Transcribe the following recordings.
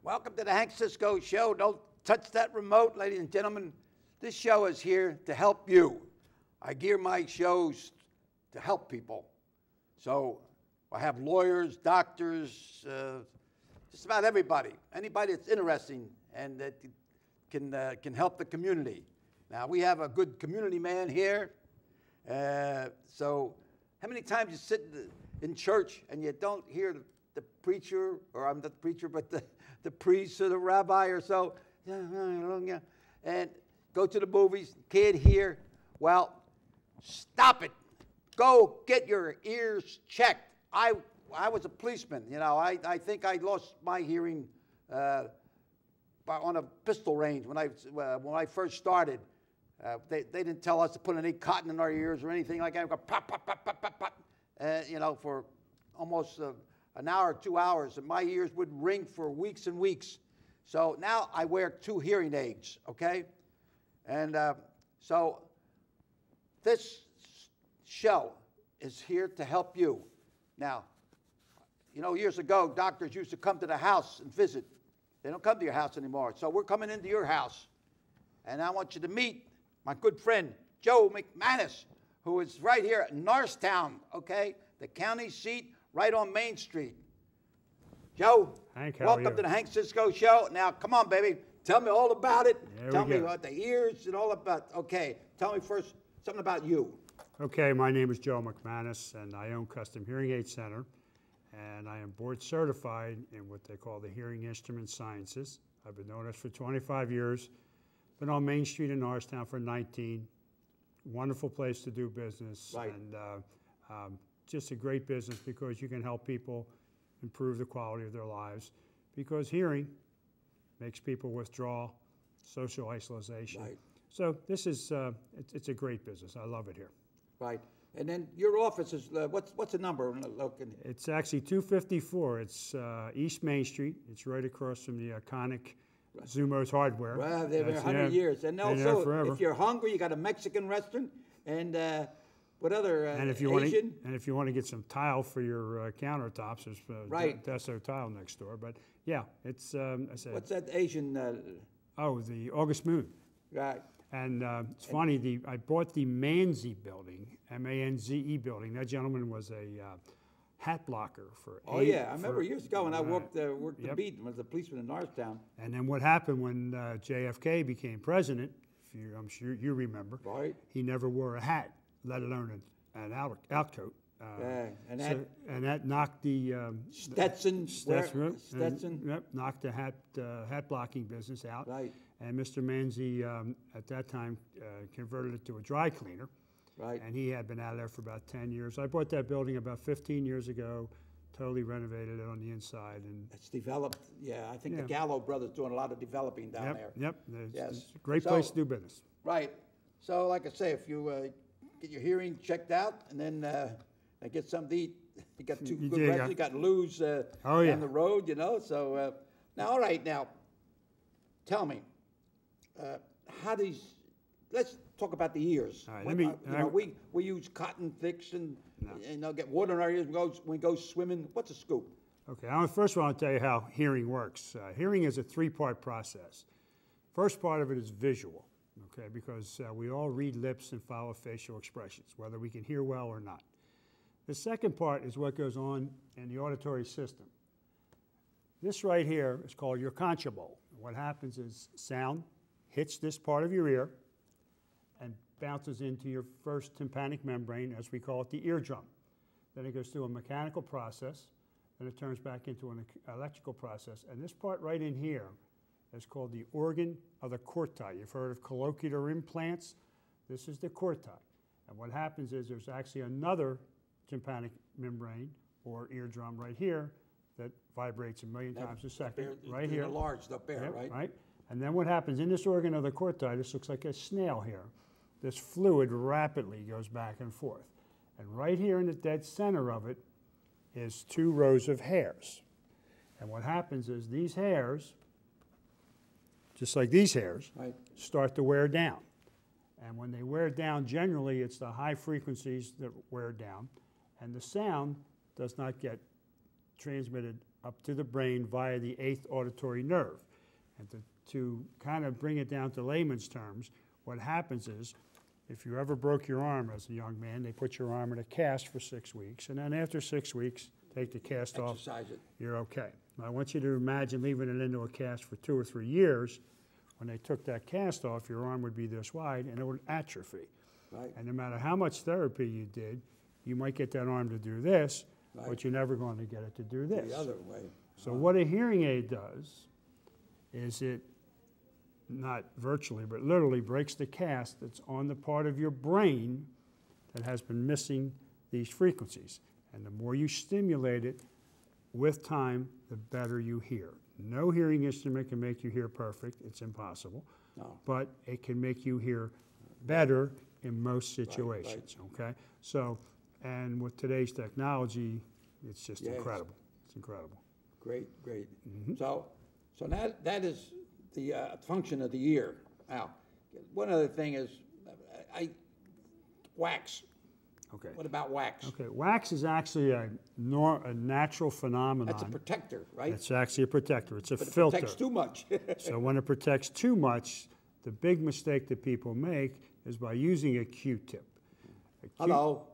Welcome to the Hank Cisco Show. Don't touch that remote, ladies and gentlemen. This show is here to help you. I gear my shows to help people. So I have lawyers, doctors, just about everybody. Anybody that's interesting and that can help the community. Now, we have a good community man here. So how many times you sit in church and you don't hear the preacher, or I'm not the preacher, but the priest or the rabbi or so, and go to the movies, can't hear. Well, stop it. Go get your ears checked. I was a policeman. You know, I think I lost my hearing on a pistol range when I first started. They didn't tell us to put any cotton in our ears or anything like that. Go pop, pop, pop, pop, pop, pop. You know, for almost an hour, 2 hours, and my ears would ring for weeks and weeks. So now I wear 2 hearing aids, okay? And so this show is here to help you. Now, you know, years ago, doctors used to come to the house and visit. They don't come to your house anymore. So we're coming into your house. And I want you to meet my good friend, Joe McManus, who is right here at Norristown, okay? The county seat right on Main Street. Joe, Hank, welcome to the Hank Cisco Show. Now, come on, baby. Tell me all about it. Tell me about the ears and all about, okay. Tell me first something about you. Okay, my name is Joe McManus, and I own Custom Hearing Aid Center, and I am board certified in what they call the Hearing Instrument Sciences. I've been doing this for 25 years. Been on Main Street in Norristown for 19. Wonderful place to do business. Right. And just a great business because you can help people improve the quality of their lives, because hearing makes people withdraw, social isolation. Right. So this is, it's a great business. I love it here. Right. And then your office is, what's the number? It's actually 254. It's East Main Street. It's right across from the iconic Zumo's Hardware. Well, they've been 100 years. And also, if you're hungry, you got a Mexican restaurant, and what other Asian? And if you want to get some tile for your countertops, there's Deso Tile next door. But yeah, it's I said. What's that Asian? The August Moon. Right. And it's funny. I bought the Manze building, M-A-N-Z-E building. That gentleman was a hat blocker for. Oh yeah, I remember years ago when I worked the beat and was a policeman in Norristown. And then what happened when JFK became president? I'm sure you remember. Right. He never wore a hat, let alone an outcoat. And that knocked the Stetson. Knocked the hat blocking business out. Right. And Mr. Manze at that time converted it to a dry cleaner. Right. And he had been out of there for about 10 years. I bought that building about 15 years ago, totally renovated it on the inside. And it's developed. Yeah, I think the Gallo brothers doing a lot of developing down there. Yep. Yes. It's a great place to do business. Right. So, like I say, if you get your hearing checked out and then get something to eat, you got 2 good restaurants. You got Lou's down the road, you know. So, now, all right, now, tell me, let's talk about the ears. All right, we use cotton fix and get water in our ears when we go swimming. What's a scoop? Okay, first of all, I'll tell you how hearing works. Hearing is a 3-part process. First part of it is visual, okay, because we all read lips and follow facial expressions, whether we can hear well or not. The second part is what goes on in the auditory system. This right here is called your concha bowl. What happens is sound hits this part of your ear and bounces into your first tympanic membrane, as we call it, the eardrum. Then it goes through a mechanical process, and it turns back into an electrical process. And this part right in here is called the organ of the corti. You've heard of collocular implants. This is the corti. And what happens is there's actually another tympanic membrane or eardrum right here that vibrates 1,000,000 times a second. Right here. Enlarged up there, right? Right. And then what happens in this organ of the corti, this looks like a snail here. This fluid rapidly goes back and forth. And right here in the dead center of it is 2 rows of hairs. And what happens is these hairs, just like these hairs, start to wear down. And when they wear down, generally it's the high frequencies that wear down, and the sound does not get transmitted up to the brain via the 8th auditory nerve. And to kind of bring it down to layman's terms, what happens is, if you ever broke your arm as a young man, they put your arm in a cast for 6 weeks, and then after 6 weeks, take the cast off, you're okay. Now, I want you to imagine leaving it into a cast for 2 or 3 years. When they took that cast off, your arm would be this wide, and it would atrophy. Right. And no matter how much therapy you did, you might get that arm to do this, right. but you're never going to get it to do this. The other way. So what a hearing aid does is it not virtually, but literally breaks the cast that's on the part of your brain that has been missing these frequencies. And the more you stimulate it with time, the better you hear. No hearing instrument can make you hear perfect. It's impossible. No. But it can make you hear better in most situations, right. Okay? So, and with today's technology, it's just incredible. It's incredible. Great, great. Mm-hmm. So that is the function of the ear. Now, one other thing is wax. Okay. What about wax? Okay, wax is actually a natural phenomenon. That's a protector, right? It's actually a protector. It's a but filter. It protects too much. So when it protects too much, the big mistake that people make is by using a Q-tip. Hello.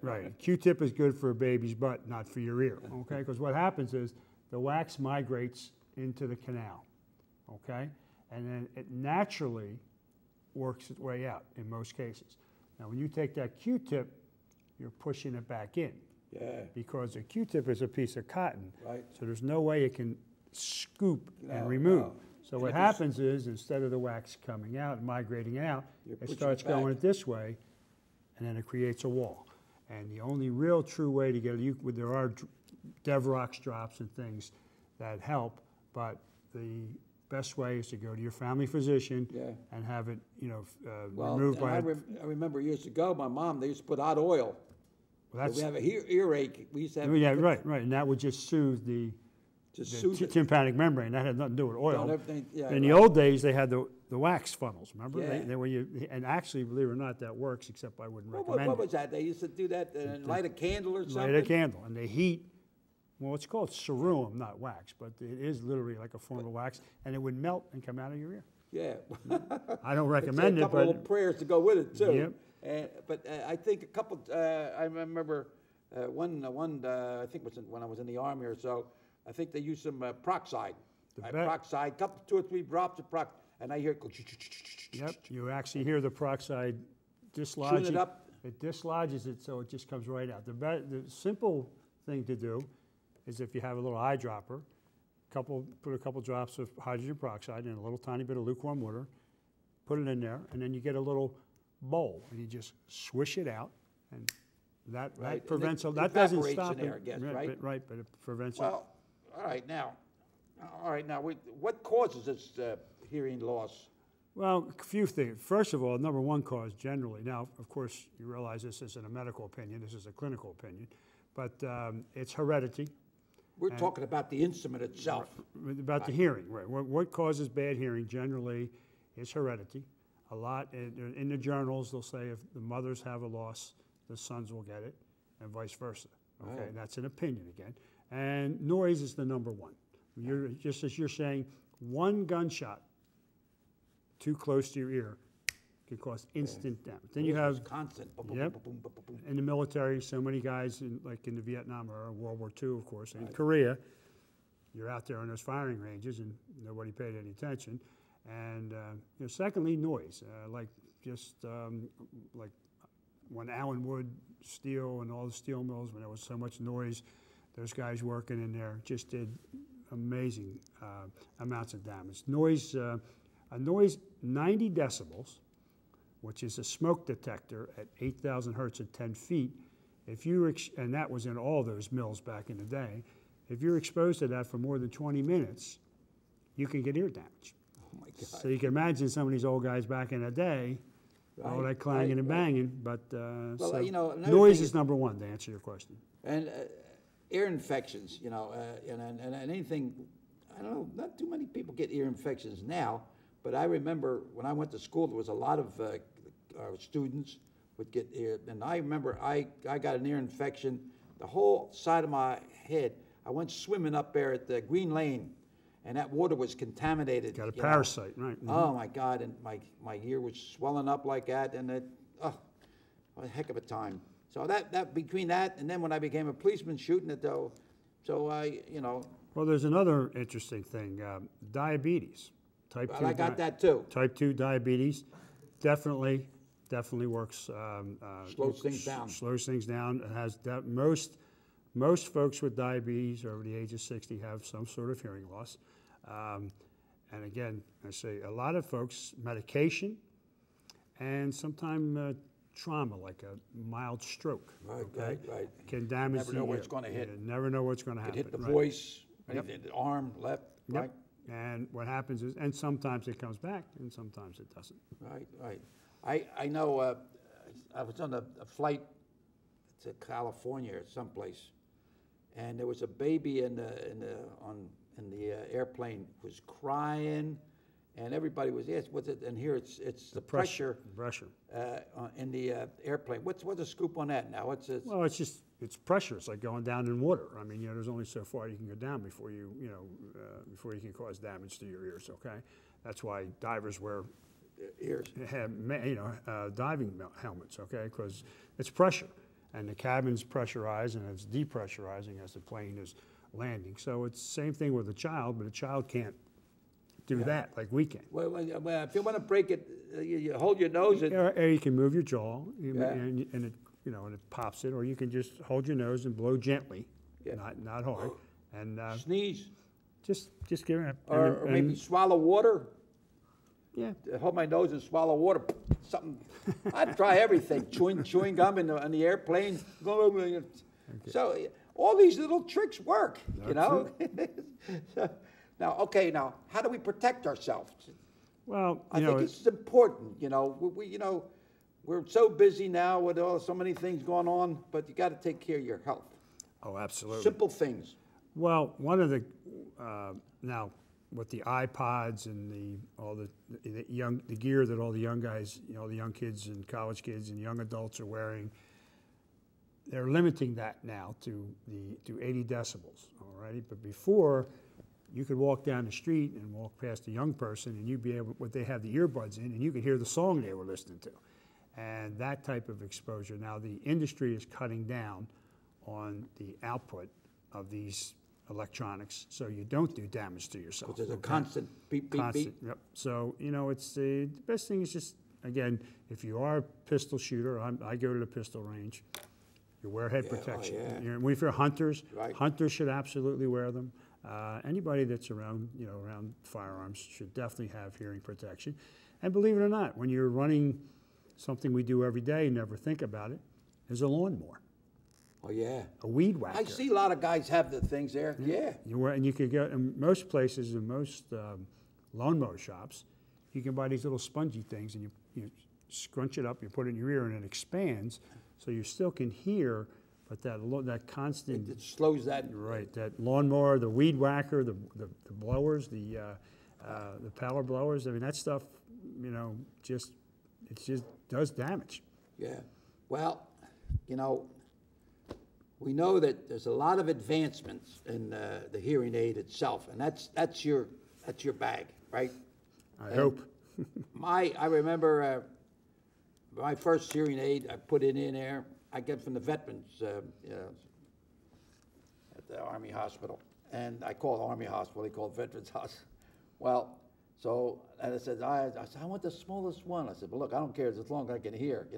Right. A Q-tip is good for a baby's butt, not for your ear, okay? Because what happens is the wax migrates into the canal, okay? And then it naturally works its way out in most cases. Now, when you take that Q-tip, you're pushing it back in. Yeah. Because a Q-tip is a piece of cotton. Right. So there's no way it can scoop and remove. No. So what happens is, instead of the wax coming out and migrating out, it starts going this way, and then it creates a wall. And the only real true way to get it, there are Devrox drops and things that help, but the best way is to go to your family physician and have it, removed by. I remember years ago, my mom, they used to put hot oil. Well, we have an earache. We used to have. Yeah, right, and that would just soothe the tympanic membrane. That had nothing to do with oil. In the old days, they had the wax funnels. Remember? Yeah. They were and actually, believe it or not, that works. Except I wouldn't recommend it. What was that? They used to do that and light a candle or something. Light a candle, and they heat. Well, it's called ceruleum, not wax, but it is literally like a form of wax, and it would melt and come out of your ear. Yeah. I don't recommend it, but... a couple of little prayers to go with it, too. Yep. But I think a couple, I remember one I think was when I was in the Army or so, I think they used some peroxide. Peroxide, 2 or 3 drops of peroxide, and I hear it go... Yep, you actually hear the peroxide dislodge it up. It dislodges it, so it just comes right out. The simple thing to do is, if you have a little eyedropper, put a couple drops of hydrogen peroxide in a little tiny bit of lukewarm water, put it in there, and then you get a little bowl, and you just swish it out, and that prevents it. That doesn't stop it. Right, but it prevents it. Well, all right, now, what causes this hearing loss? Well, a few things. First of all, number one cause generally. Now, of course, you realize this isn't a medical opinion. This is a clinical opinion. But it's heredity. We're talking about the instrument itself. About the hearing, right. What causes bad hearing generally is heredity. A lot, in the journals, they'll say if the mothers have a loss, the sons will get it, and vice versa. Okay, that's an opinion again. And noise is the number one. Just as you're saying, one gunshot too close to your ear can cause instant damage. Then you have constant. Boom, yep. Boom, boom, boom, boom, boom. In the military, so many guys, like in the Vietnam or World War II, of course, in Korea, you're out there on those firing ranges and nobody paid any attention. And secondly, noise, like when Allen Wood Steel and all the steel mills, when there was so much noise, those guys working in there just did amazing amounts of damage. Noise, a noise 90 decibels, which is a smoke detector at 8,000 hertz at 10 feet. And that was in all those mills back in the day. If you're exposed to that for more than 20 minutes, you can get ear damage. Oh my God. So you can imagine some of these old guys back in the day, all that clanging and banging. But noise is number one, to answer your question. And ear infections, and anything, I don't know, not too many people get ear infections now, but I remember when I went to school, there was a lot of students would get ear, and I remember I got an ear infection the whole side of my head. I went swimming up there at the Green Lane, and that water was contaminated. Got a you know. parasite, right? Oh my God! And my ear was swelling up like that, and a heck of a time. So that between that and then when I became a policeman shooting it though, so Well, there's another interesting thing, diabetes. Type well, 2 I got that too. Type 2 diabetes definitely works. Slows things down. Slows things down. It has that most folks with diabetes over the age of 60 have some sort of hearing loss. And again, I say a lot of folks, medication and sometimes trauma, like a mild stroke. Right. Can damage Never know where it's going to hit. You never know what's going to happen. Hit the right. voice, Yep. the arm, left, right. And what happens is, and sometimes it comes back, and sometimes it doesn't. Right. I know. I was on a flight to California or someplace, and there was a baby in the airplane who was crying, and everybody was what's it? And here it's the pressure in the airplane. What's the scoop on that now? Well, it's pressure. It's like going down in water. I mean, there's only so far you can go down before before you can cause damage to your ears. Okay, that's why divers wear diving helmets. Okay, because it's pressure, and the cabin's pressurized and it's depressurizing as the plane is landing. So it's the same thing with a child, but a child can't do that like we can. Well, if you want to break it, you hold your nose. Or you can move your jaw, and it and it pops it, or you can just hold your nose and blow gently, not hard, and sneeze. Just give it. Or maybe swallow water. Yeah. Hold my nose and swallow water. Something. I'd try everything. Chewing gum on the airplane. Okay. So all these little tricks work. So, now, how do we protect ourselves? Well, I think it's important. We're so busy now with so many things going on, but you got to take care of your health. Oh, absolutely. Simple things. Well, one of the now with the iPods and all the gear that all the young guys, the young kids and college kids and young adults are wearing, they're limiting that now to 80 decibels. Alrighty, but before, you could walk down the street and walk past a young person, and you'd be able, they have the earbuds in, and you could hear the song they were listening to. And that type of exposure. Now, the industry is cutting down on the output of these electronics, so you don't do damage to yourself. Because there's a constant beep, beep, beep. Yep. So, it's the best thing is just, again, if you are a pistol shooter, I go to the pistol range, you wear head protection. If you're hunters, hunters should absolutely wear them. Anybody that's around firearms should definitely have hearing protection. And believe it or not, when you're running something we do every day, never think about it, is a lawnmower. Oh, yeah. A weed whacker. I see a lot of guys have the things there. Yeah. And you could go, in most places, in most lawnmower shops, you can buy these little spongy things, and you scrunch it up, you put it in your ear, and it expands, so you still can hear, but that constant... It slows that. Right, that lawnmower, the weed whacker, the blowers, the power blowers, I mean, that stuff, it just does damage. Yeah. Well, we know that there's a lot of advancements in the hearing aid itself, and that's your bag, right? I hope. I remember my first hearing aid. I put it in there. I get from the veterans at the Army Hospital, and I call it Army Hospital. They call it Veterans Hospital. Well, so and I said I want the smallest one. I said, well, look, I don't care as long as I can hear,